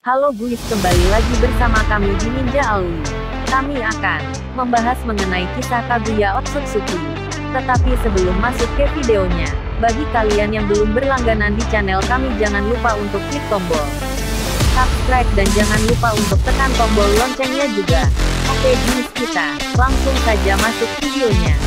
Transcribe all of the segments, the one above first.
Halo guys, kembali lagi bersama kami di Ninja Alwi. Kami akan membahas mengenai kisah Kaguya Otsutsuki. Tetapi sebelum masuk ke videonya, bagi kalian yang belum berlangganan di channel kami, jangan lupa untuk klik tombol subscribe dan jangan lupa untuk tekan tombol loncengnya juga. Oke guys, kita langsung saja masuk videonya.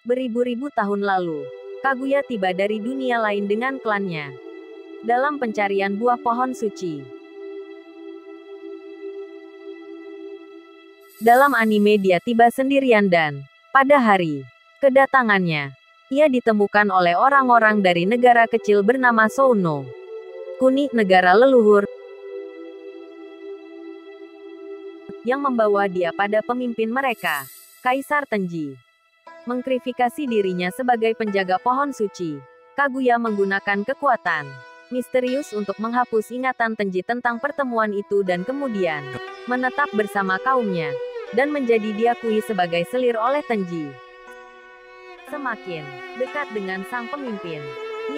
Beribu-ribu tahun lalu, Kaguya tiba dari dunia lain dengan klannya dalam pencarian buah pohon suci. Dalam anime dia tiba sendirian dan, pada hari kedatangannya, ia ditemukan oleh orang-orang dari negara kecil bernama Souno Kuni, negara leluhur, yang membawa dia pada pemimpin mereka, Kaisar Tenji. Mengkrifikasi dirinya sebagai penjaga pohon suci, Kaguya menggunakan kekuatan misterius untuk menghapus ingatan Tenji tentang pertemuan itu dan kemudian menetap bersama kaumnya, dan menjadi diakui sebagai selir oleh Tenji. Semakin dekat dengan sang pemimpin,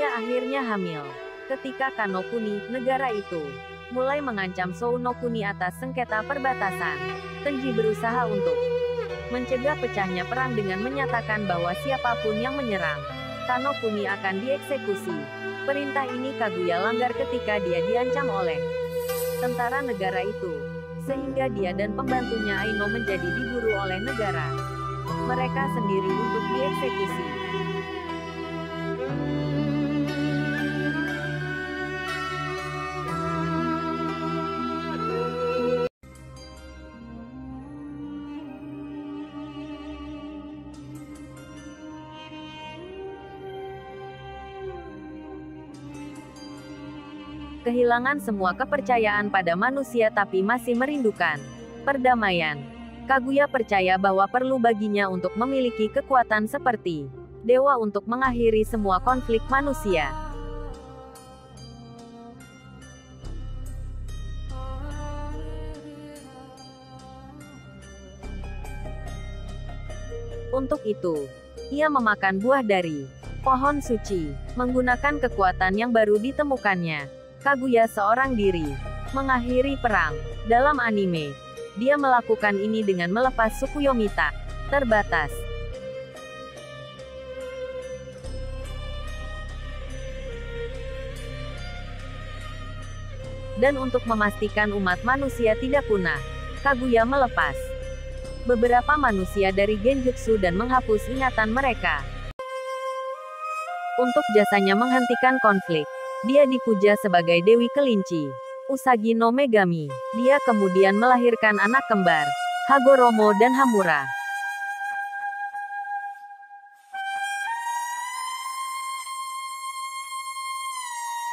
ia akhirnya hamil. Ketika Kano Kuni, negara itu, mulai mengancam Souno Kuni atas sengketa perbatasan, Tenji berusaha untuk mencegah pecahnya perang dengan menyatakan bahwa siapapun yang menyerang Kano Kuni akan dieksekusi. Perintah ini Kaguya langgar ketika dia diancam oleh tentara negara itu, sehingga dia dan pembantunya Aino menjadi diburu oleh negara mereka sendiri untuk dieksekusi. Kehilangan semua kepercayaan pada manusia tapi masih merindukan perdamaian. Kaguya percaya bahwa perlu baginya untuk memiliki kekuatan seperti dewa untuk mengakhiri semua konflik manusia. Untuk itu, ia memakan buah dari pohon suci, menggunakan kekuatan yang baru ditemukannya. Kaguya seorang diri mengakhiri perang. Dalam anime, dia melakukan ini dengan melepas Tsukuyomi terbatas. Dan untuk memastikan umat manusia tidak punah, Kaguya melepas beberapa manusia dari genjutsu dan menghapus ingatan mereka. Untuk jasanya menghentikan konflik, dia dipuja sebagai Dewi Kelinci, Usagi no Megami. Dia kemudian melahirkan anak kembar, Hagoromo dan Hamura.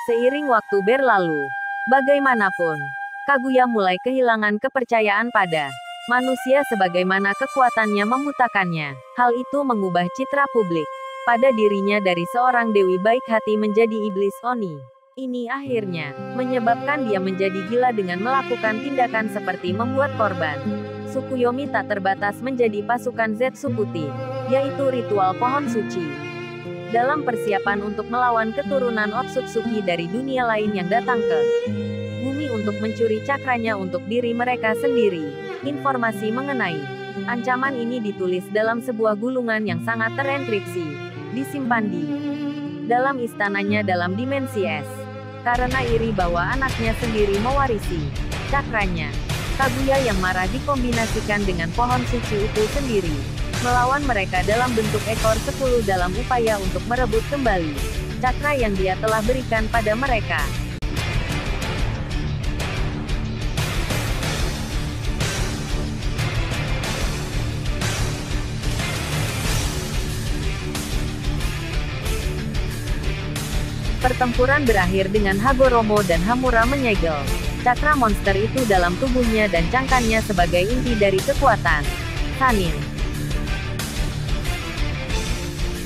Seiring waktu berlalu, bagaimanapun, Kaguya mulai kehilangan kepercayaan pada manusia sebagaimana kekuatannya membutakannya. Hal itu mengubah citra publik pada dirinya dari seorang dewi baik hati menjadi iblis Oni. Ini akhirnya menyebabkan dia menjadi gila dengan melakukan tindakan seperti membuat korban Tsukuyomi tak terbatas menjadi pasukan Zetsu putih, yaitu ritual pohon suci. Dalam persiapan untuk melawan keturunan Otsutsuki dari dunia lain yang datang ke bumi untuk mencuri cakranya untuk diri mereka sendiri. Informasi mengenai ancaman ini ditulis dalam sebuah gulungan yang sangat terenkripsi, disimpan di dalam istananya dalam dimensi es. Karena iri bahwa anaknya sendiri mewarisi cakranya, Kaguya yang marah dikombinasikan dengan pohon suci itu sendiri, melawan mereka dalam bentuk ekor 10 dalam upaya untuk merebut kembali cakra yang dia telah berikan pada mereka. Pertempuran berakhir dengan Hagoromo dan Hamura menyegel cakra monster itu dalam tubuhnya dan cangkangnya sebagai inti dari kekuatan Sanin,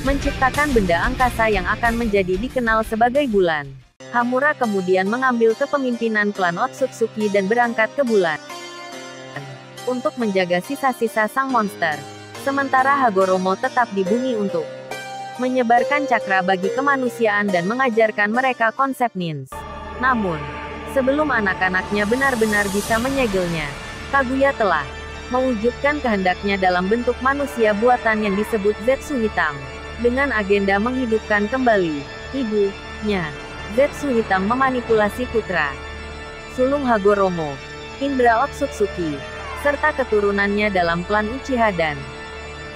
menciptakan benda angkasa yang akan menjadi dikenal sebagai bulan. Hamura kemudian mengambil kepemimpinan klan Otsutsuki dan berangkat ke bulan. untuk menjaga sisa-sisa sang monster. Sementara Hagoromo tetap di bumi untuk menyebarkan cakra bagi kemanusiaan dan mengajarkan mereka konsep nins. Namun, sebelum anak-anaknya benar-benar bisa menyegelnya, Kaguya telah mewujudkan kehendaknya dalam bentuk manusia buatan yang disebut Zetsu Hitam. Dengan agenda menghidupkan kembali ibunya, Zetsu Hitam memanipulasi putra sulung Hagoromo, Indra Otsutsuki, serta keturunannya dalam klan Uchiha dan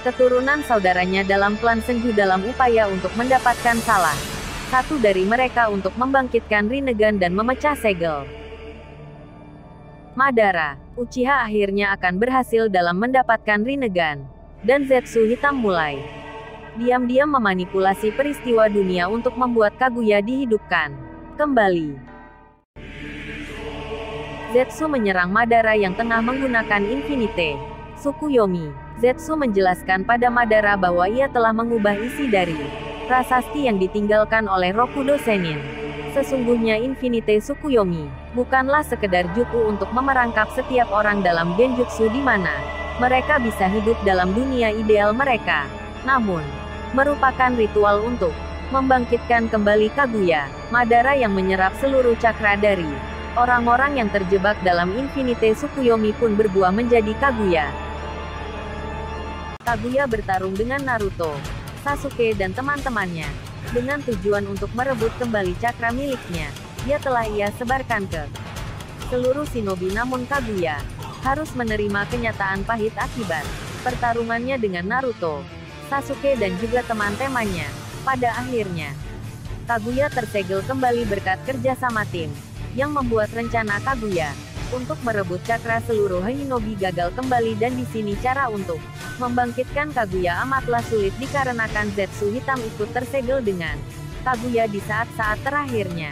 keturunan saudaranya dalam klan Senju dalam upaya untuk mendapatkan salah satu dari mereka untuk membangkitkan Rinnegan dan memecah segel Madara. Uchiha akhirnya akan berhasil dalam mendapatkan Rinnegan, dan Zetsu Hitam mulai diam-diam memanipulasi peristiwa dunia untuk membuat Kaguya dihidupkan kembali. Zetsu menyerang Madara yang tengah menggunakan Infinite Tsukuyomi. Zetsu menjelaskan pada Madara bahwa ia telah mengubah isi dari prasasti yang ditinggalkan oleh Rokudo Sennin. Sesungguhnya Infinite Tsukuyomi bukanlah sekedar jutsu untuk memerangkap setiap orang dalam genjutsu di mana mereka bisa hidup dalam dunia ideal mereka, namun merupakan ritual untuk membangkitkan kembali Kaguya. Madara yang menyerap seluruh cakra dari orang-orang yang terjebak dalam Infinite Tsukuyomi pun berbuah menjadi Kaguya. Kaguya bertarung dengan Naruto, Sasuke dan teman-temannya, dengan tujuan untuk merebut kembali cakra miliknya. Ia telah sebarkan ke seluruh shinobi, namun Kaguya harus menerima kenyataan pahit akibat pertarungannya dengan Naruto, Sasuke dan juga teman-temannya. Pada akhirnya, Kaguya tersegel kembali berkat kerjasama tim, yang membuat rencana Kaguya untuk merebut cakra seluruh shinobi gagal kembali, dan di sini cara untuk membangkitkan Kaguya amatlah sulit dikarenakan Zetsu Hitam ikut tersegel dengan Kaguya di saat-saat terakhirnya.